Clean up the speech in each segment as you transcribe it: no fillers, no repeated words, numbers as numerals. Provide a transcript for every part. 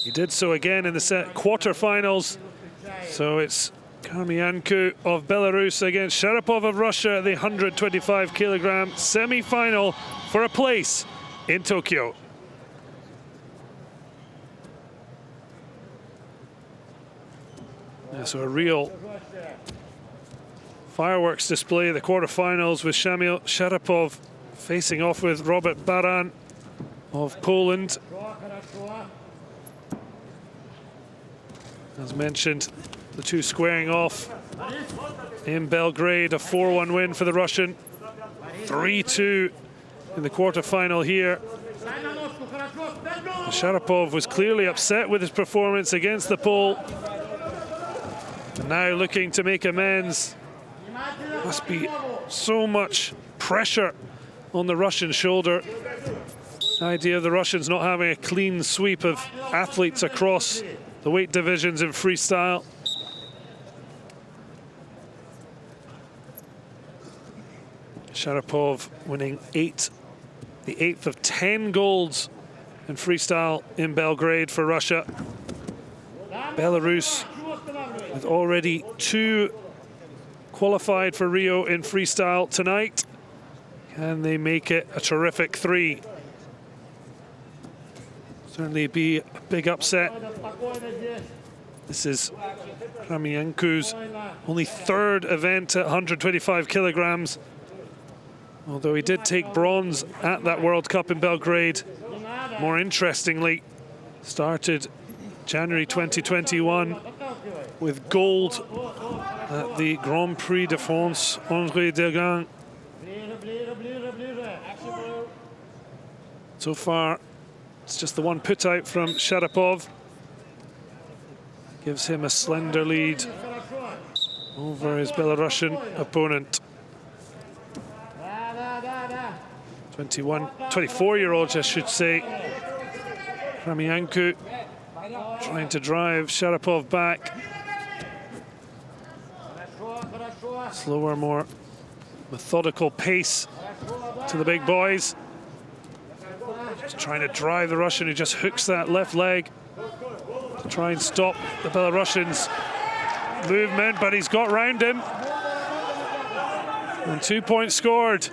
He did so again in the quarterfinals. So it's KHRAMIANKOU of Belarus against Sharipov of Russia at the 125 kilogram semi-final for a place in Tokyo. Yeah, so a real fireworks display, the quarterfinals, with Sharipov facing off with Robert Baran of Poland. As mentioned, the two squaring off in Belgrade, a 4-1 win for the Russian. 3-2 in the quarterfinal here. Sharipov was clearly upset with his performance against the Pole. And now looking to make amends. Must be so much pressure on the Russian shoulder. The idea of the Russians not having a clean sweep of athletes across the weight divisions in freestyle. Sharipov winning the 8th of 10 golds in freestyle in Belgrade for Russia. Belarus with already 2 qualified for Rio in freestyle tonight. Can they make it a terrific 3? Certainly be a big upset. This is KHRAMIANKOU's only 3rd event at 125 kilograms. Although he did take bronze at that World Cup in Belgrade. More interestingly, started January 2021 with gold at the Grand Prix de France André Degain. So far, it's just the one put out from Sharipov. Gives him a slender lead over his Belarusian opponent. 24-year-old, I should say. KHRAMIANKOU trying to drive Sharipov back. Slower, more methodical pace to the big boys. Just trying to drive the Russian, who just hooks that left leg to try and stop the Belarusians' movement, but he's got round him. And 2 points scored.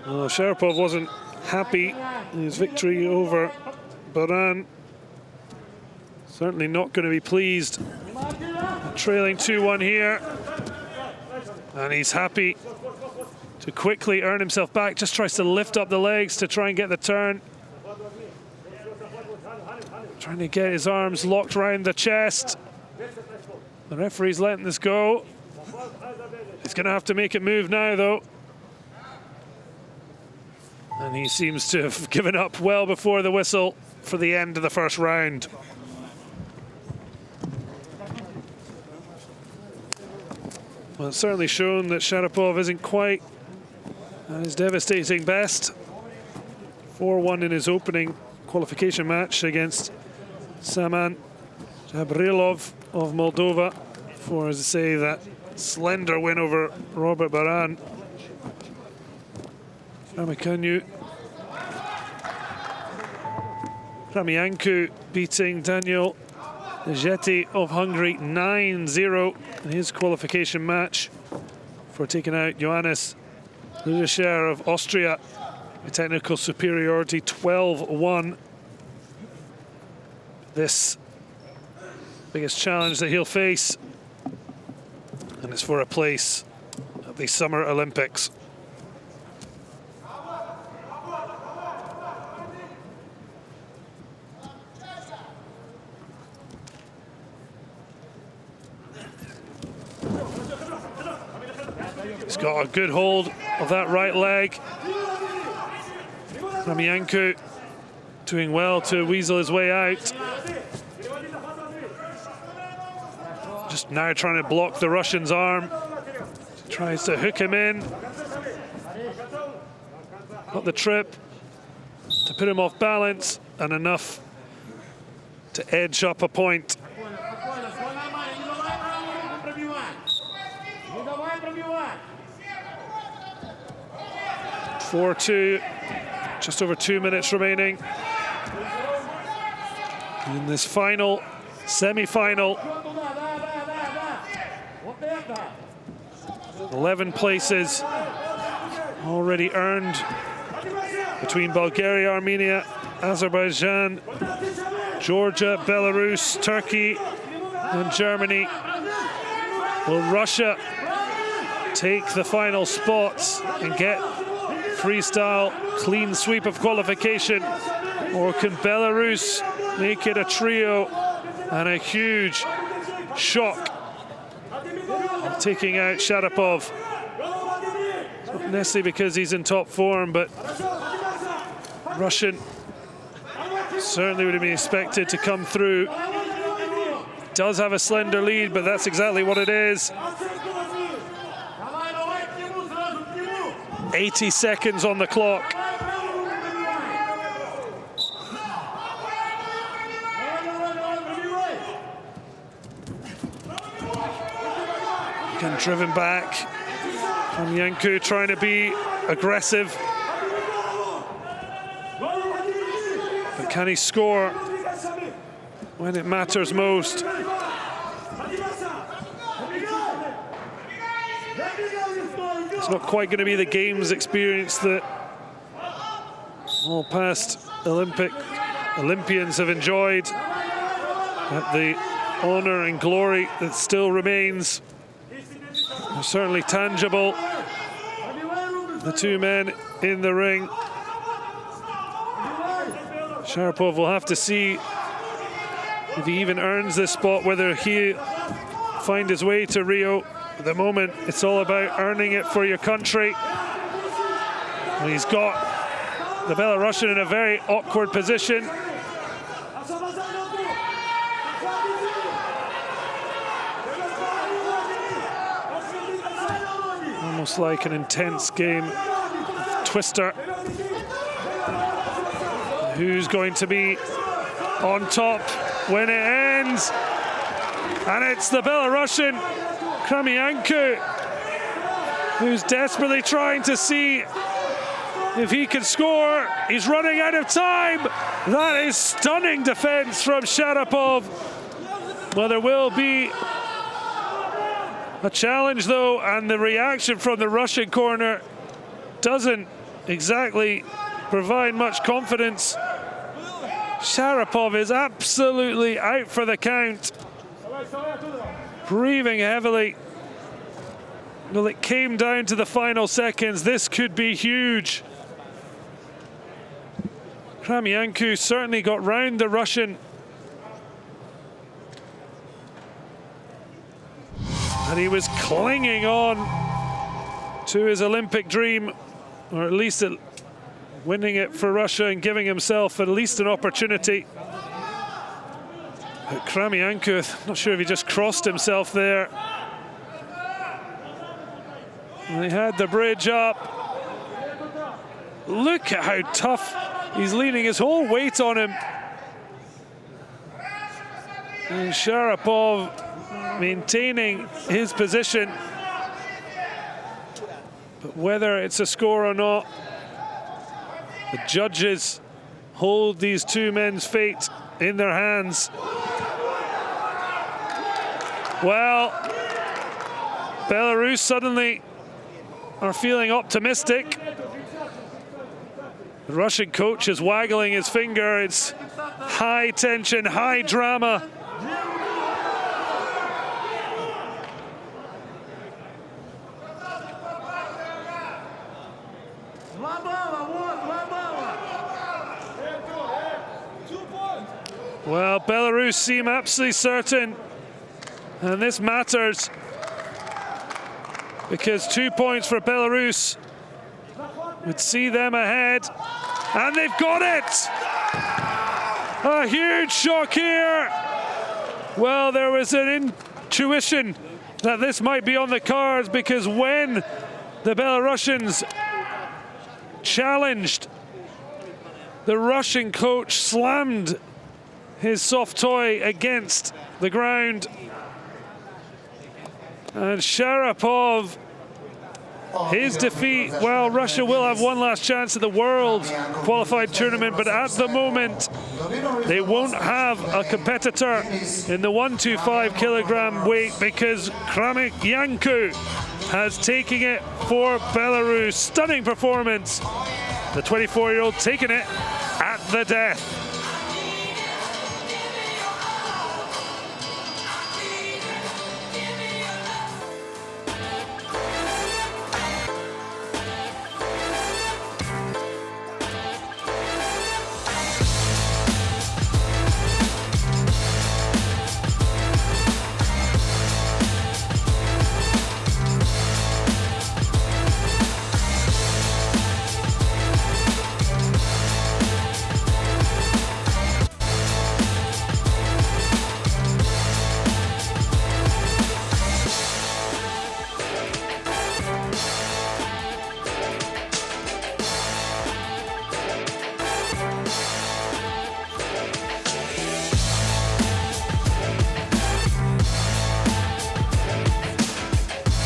Well, Sharipov wasn't happy in his victory over Baran. Certainly not going to be pleased. Trailing 2-1 here. And he's happy to quickly earn himself back. Just tries to lift up the legs to try and get the turn. Trying to get his arms locked around the chest. The referee's letting this go. He's going to have to make it move now, though. And he seems to have given up well before the whistle for the end of the first round. Well, it's certainly shown that Sharipov isn't quite at his devastating best. 4-1 in his opening qualification match against Saman Jabrilov of Moldova, for, as I say, that slender win over Robert Baran. KHRAMIANKOU beating Daniel Jeti of Hungary 9-0 in his qualification match for taking out Johannes Ludescher of Austria with technical superiority 12-1. This biggest challenge that he'll face, and it's for a place at the Summer Olympics. He's got a good hold of that right leg. KHRAMIANKOU doing well to weasel his way out. Just now trying to block the Russian's arm. Tries to hook him in. Got the trip to put him off balance, and enough to edge up a point. 4-2, just over 2 minutes remaining in this final semi-final. 11 places already earned between Bulgaria, Armenia, Azerbaijan, Georgia, Belarus, Turkey, and Germany. Will Russia take the final spots and get freestyle clean sweep of qualification, or can Belarus make it a trio and a huge shock of taking out Sharipov? Not necessarily because he's in top form, but Russian certainly would have been expected to come through. Does have a slender lead, but that's exactly what it is. 80 seconds on the clock. Again, driven back. KHRAMIANKOU trying to be aggressive. But can he score when it matters most? It's not quite going to be the games experience that all past Olympians have enjoyed, but the honor and glory that still remains are certainly tangible. The two men in the ring. Sharipov will have to see if he even earns this spot, whether he'll find his way to Rio. At the moment, it's all about earning it for your country. And he's got the Belarusian in a very awkward position. Almost like an intense game of Twister. Who's going to be on top when it ends? And it's the Belarusian KHRAMIANKOU, who's desperately trying to see if he can score. He's running out of time. That is stunning defense from Sharipov. Well, there will be a challenge though, and the reaction from the Russian corner doesn't exactly provide much confidence. Sharipov is absolutely out for the count, breathing heavily. Well, it came down to the final seconds. This could be huge. KHRAMIANKOU certainly got round the Russian. And he was clinging on to his Olympic dream, or at least winning it for Russia and giving himself at least an opportunity. But KHRAMIANKOU, not sure if he just crossed himself there. And he had the bridge up. Look at how tough he's leaning his whole weight on him. And Sharipov maintaining his position. But whether it's a score or not, the judges hold these two men's fate in their hands. Well, Belarus suddenly are feeling optimistic. The Russian coach is waggling his finger. It's high tension, high drama. Well, Belarus seem absolutely certain, and this matters because 2 points for Belarus would see them ahead, and they've got it! A huge shock here. Well, there was an intuition that this might be on the cards, because when the Belarusians challenged, the Russian coach slammed his soft toy against the ground. And Sharipov his defeat, well, Russia will have one last chance at the World Qualified Tournament, but at the moment, they won't have a competitor in the 125 kilogram weight because KHRAMIANKOU has taken it for Belarus. Stunning performance. The 24-year-old taking it at the death.